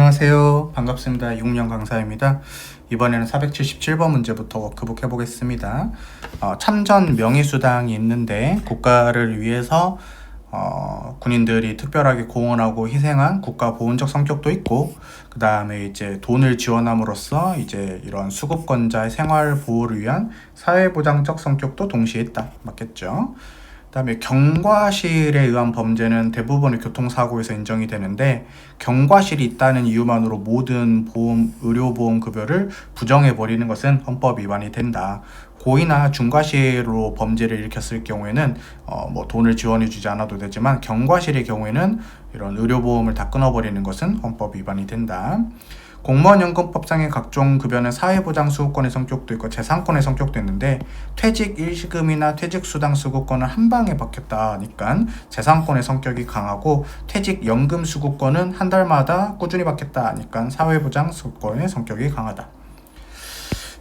안녕하세요. 반갑습니다. 이국영 강사입니다. 이번에는 477번 문제부터 워크북 해보겠습니다. 참전 명의수당이 있는데 국가를 위해서 군인들이 특별하게 공헌하고 희생한 국가 보훈적 성격도 있고, 그 다음에 이제 돈을 지원함으로써 이제 이런 수급권자의 생활 보호를 위한 사회보장적 성격도 동시에 있다. 맞겠죠? 그다음에 경과실에 의한 범죄는 대부분의 교통사고에서 인정이 되는데, 경과실이 있다는 이유만으로 모든 의료보험급여를 부정해버리는 것은 헌법 위반이 된다. 고의나 중과실로 범죄를 일으켰을 경우에는 뭐 돈을 지원해주지 않아도 되지만, 경과실의 경우에는 이런 의료보험을 다 끊어버리는 것은 헌법 위반이 된다. 공무원연금법상의 각종 급여는 사회보장 수급권의 성격도 있고 재산권의 성격도 있는데, 퇴직 일시금이나 퇴직수당 수급권은 한 방에 받겠다니까 재산권의 성격이 강하고, 퇴직연금 수급권은 한 달마다 꾸준히 받겠다니까 사회보장 수급권의 성격이 강하다.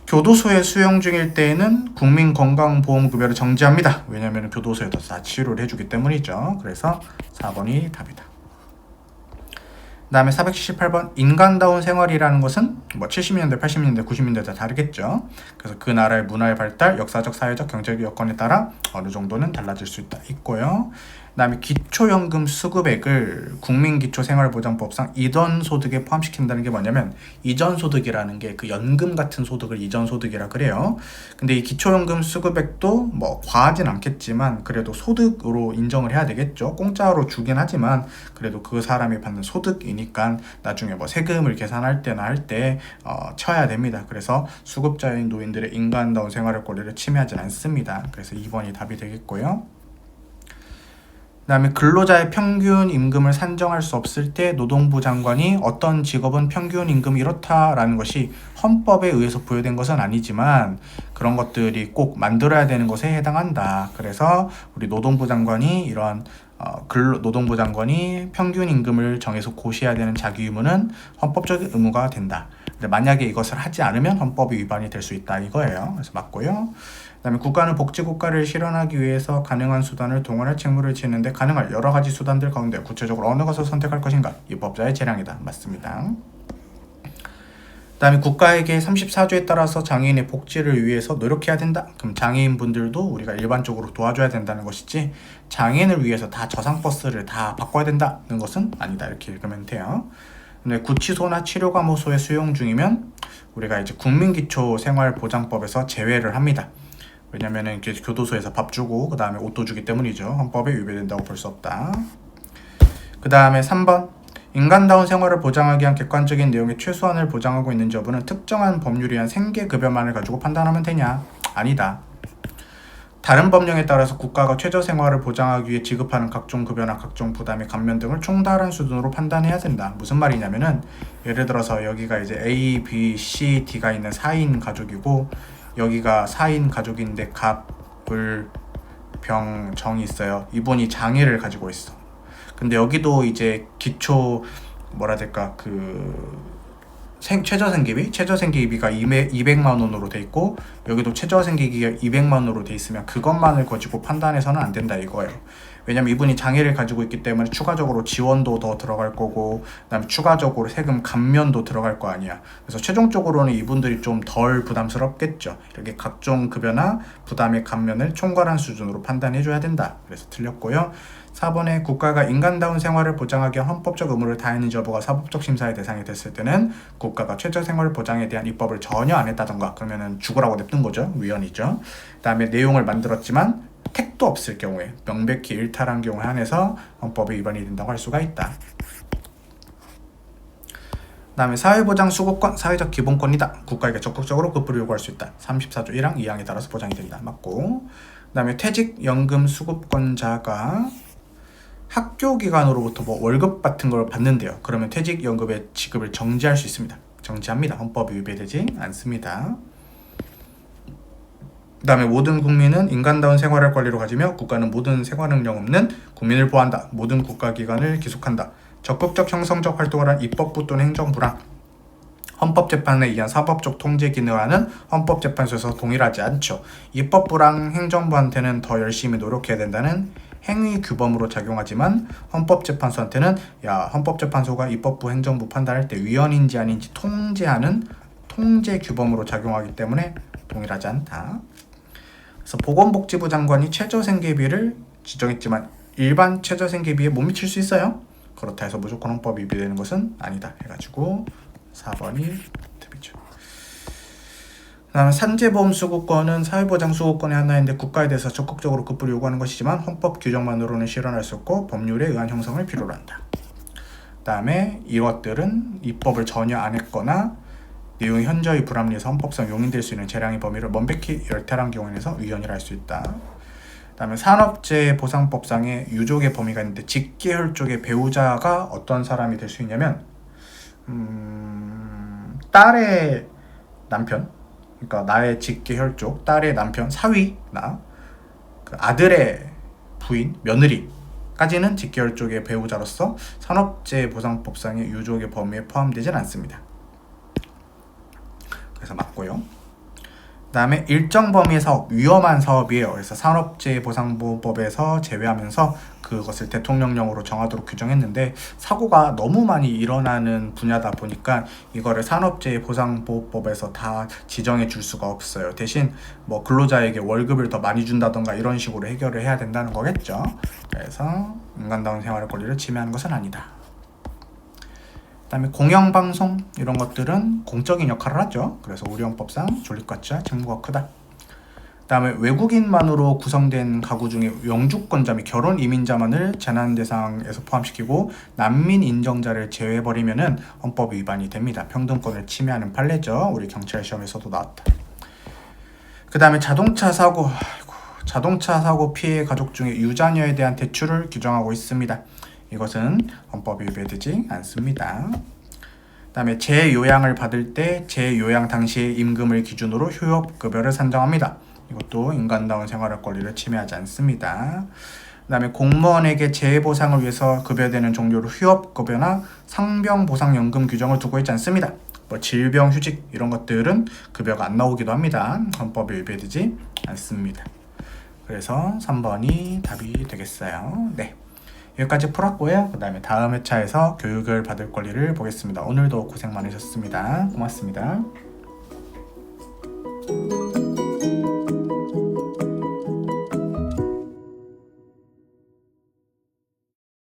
교도소에 수용 중일 때에는 국민건강보험급여를 정지합니다. 왜냐하면 교도소에서 다 치료를 해주기 때문이죠. 그래서 4번이 답이다. 그 다음에 478번, 인간다운 생활이라는 것은 뭐 70년대, 80년대, 90년대 다 다르겠죠. 그래서 그 나라의 문화의 발달, 역사적, 사회적, 경제적 여건에 따라 어느 정도는 달라질 수 있고요. 그 다음에 기초연금 수급액을 국민기초생활보장법상 이전소득에 포함시킨다는 게 뭐냐면, 이전소득이라는 게 그 연금 같은 소득을 이전소득이라 그래요. 근데 이 기초연금 수급액도 뭐 과하진 않겠지만 그래도 소득으로 인정을 해야 되겠죠. 공짜로 주긴 하지만 그래도 그 사람이 받는 소득이니까 나중에 뭐 세금을 계산할 때나 할 때 쳐야 됩니다. 그래서 수급자인 노인들의 인간다운 생활의 권리를 침해하진 않습니다. 그래서 2번이 답이 되겠고요. 그 다음에 근로자의 평균 임금을 산정할 수 없을 때 노동부 장관이 어떤 직업은 평균 임금이 이렇다라는 것이 헌법에 의해서 부여된 것은 아니지만 그런 것들이 꼭 만들어야 되는 것에 해당한다. 그래서 우리 노동부 장관이 이러한 노동부 장관이 평균 임금을 정해서 고시해야 되는 자기 의무는 헌법적 의무가 된다. 근데 만약에 이것을 하지 않으면 헌법이 위반이 될 수 있다 이거예요. 그래서 맞고요. 그다음에 국가는 복지국가를 실현하기 위해서 가능한 수단을 동원할 책무를 지는데 가능할 여러 가지 수단들 가운데 구체적으로 어느 것을 선택할 것인가? 입법자의 재량이다. 맞습니다. 그다음에 국가에게 34조에 따라서 장애인의 복지를 위해서 노력해야 된다. 그럼 장애인분들도 우리가 일반적으로 도와줘야 된다는 것이지, 장애인을 위해서 다 저상버스를 다 바꿔야 된다는 것은 아니다. 이렇게 읽으면 돼요. 근데 구치소나 치료감호소에 수용 중이면 우리가 이제 국민기초생활보장법에서 제외를 합니다. 왜냐면은 교도소에서 밥 주고 그 다음에 옷도 주기 때문이죠. 헌법에 위배된다고 볼 수 없다. 그 다음에 3번, 인간다운 생활을 보장하기 위한 객관적인 내용의 최소한을 보장하고 있는지 여부는 특정한 법률에 의한 생계급여만을 가지고 판단하면 되냐? 아니다. 다른 법령에 따라서 국가가 최저생활을 보장하기 위해 지급하는 각종 급여나 각종 부담의 감면 등을 총달한 수준으로 판단해야 된다. 무슨 말이냐면은, 예를 들어서 여기가 이제 A, B, C, D가 있는 4인 가족이고, 여기가 4인 가족인데 갑, 을, 병, 정이 있어요. 이분이 장애를 가지고 있어. 근데 여기도 이제 기초 최저생계비가 200만 원으로 돼 있고, 여기도 최저생계비가 200만 원으로 돼 있으면 그것만을 가지고 판단해서는 안 된다 이거예요. 왜냐면 이분이 장애를 가지고 있기 때문에 추가적으로 지원도 더 들어갈 거고, 그다음에 추가적으로 세금 감면도 들어갈 거 아니야. 그래서 최종적으로는 이분들이 좀 덜 부담스럽겠죠. 이렇게 각종 급여나 부담의 감면을 총괄한 수준으로 판단해줘야 된다. 그래서 틀렸고요. 4번에 국가가 인간다운 생활을 보장하기 위한 헌법적 의무를 다했는지 여부가 사법적 심사의 대상이 됐을 때는 국가가 최저생활 보장에 대한 입법을 전혀 안 했다던가, 그러면은 죽으라고 냅둔 거죠. 위헌이죠. 그 다음에 내용을 만들었지만 택도 없을 경우에, 명백히 일탈한 경우에 한해서 헌법에 위반이 된다고 할 수가 있다. 그 다음에 사회보장 수급권, 사회적 기본권이다. 국가에게 적극적으로 급부를 요구할 수 있다. 34조 1항 2항에 따라서 보장이 된다. 맞고. 그 다음에 퇴직연금 수급권자가 학교 기관으로부터 뭐 월급 같은 걸 받는데요. 그러면 퇴직연금의 지급을 정지할 수 있습니다. 정지합니다. 헌법이 위배되지 않습니다. 그 다음에 모든 국민은 인간다운 생활할 권리를 가지며 국가는 모든 생활 능력 없는 국민을 보호한다. 모든 국가기관을 기속한다. 적극적 형성적 활동을 한 입법부 또는 행정부랑 헌법재판에 의한 사법적 통제 기능을 하는 헌법재판소에서 동일하지 않죠. 입법부랑 행정부한테는 더 열심히 노력해야 된다는 행위 규범으로 작용하지만 헌법재판소한테는 헌법재판소가 입법부 행정부 판단할 때 위헌인지 아닌지 통제하는 통제 규범으로 작용하기 때문에 동일하지 않다. 그래서 보건복지부 장관이 최저생계비를 지정했지만 일반 최저생계비에 못 미칠 수 있어요. 그렇다 해서 무조건 헌법 위배되는 것은 아니다 해가지고 4번이 답이죠. 그다음에 산재보험 수급권은 사회보장 수급권의 하나인데 국가에 대해서 적극적으로 급부를 요구하는 것이지만 헌법 규정만으로는 실현할 수 없고 법률에 의한 형성을 필요로 한다. 그다음에 이것들은 입법을 전혀 안 했거나 내용이 현저히 불합리해서 헌법상 용인될 수 있는 재량의 범위를 명백히 열탈한 경우에서 위헌이라 할 수 있다. 그다음에 산업재해보상법상의 유족의 범위가 있는데 직계혈족의 배우자가 어떤 사람이 될 수 있냐면 딸의 남편, 그러니까 나의 직계혈족, 딸의 남편, 사위나 그 아들의 부인, 며느리까지는 직계혈족의 배우자로서 산업재해보상법상의 유족의 범위에 포함되진 않습니다. 그래서 맞고요. 그 다음에 일정 범위의 사업, 위험한 사업이에요. 그래서 산업재해보상보호법에서 제외하면서 그것을 대통령령으로 정하도록 규정했는데 사고가 너무 많이 일어나는 분야다 보니까 이거를 산업재해보상보호법에서 다 지정해 줄 수가 없어요. 대신 뭐 근로자에게 월급을 더 많이 준다던가 이런 식으로 해결을 해야 된다는 거겠죠. 그래서 인간다운 생활의 권리를 침해하는 것은 아니다. 그 다음에 공영방송 이런 것들은 공적인 역할을 하죠. 그래서 우리 헌법상 존립가치와 책무가 크다. 그 다음에 외국인만으로 구성된 가구 중에 영주권자 및 결혼 이민자만을 재난 대상에서 포함시키고 난민 인정자를 제외해버리면은 헌법 위반이 됩니다. 평등권을 침해하는 판례죠. 우리 경찰 시험에서도 나왔다. 그 다음에 자동차 사고 피해 가족 중에 유자녀에 대한 대출을 규정하고 있습니다. 이것은 헌법이 위배되지 않습니다. 그 다음에 재요양을 받을 때 재요양 당시의 임금을 기준으로 휴업급여를 산정합니다. 이것도 인간다운 생활의 권리를 침해하지 않습니다. 그 다음에 공무원에게 재해보상을 위해서 급여되는 종류로 휴업급여나 상병보상연금 규정을 두고 있지 않습니다. 뭐 질병휴직 이런 것들은 급여가 안 나오기도 합니다. 헌법이 위배되지 않습니다. 그래서 3번이 답이 되겠어요. 네. 여기까지 풀었고요. 그 다음에 다음 회차에서 교육을 받을 권리를 보겠습니다. 오늘도 고생 많으셨습니다. 고맙습니다.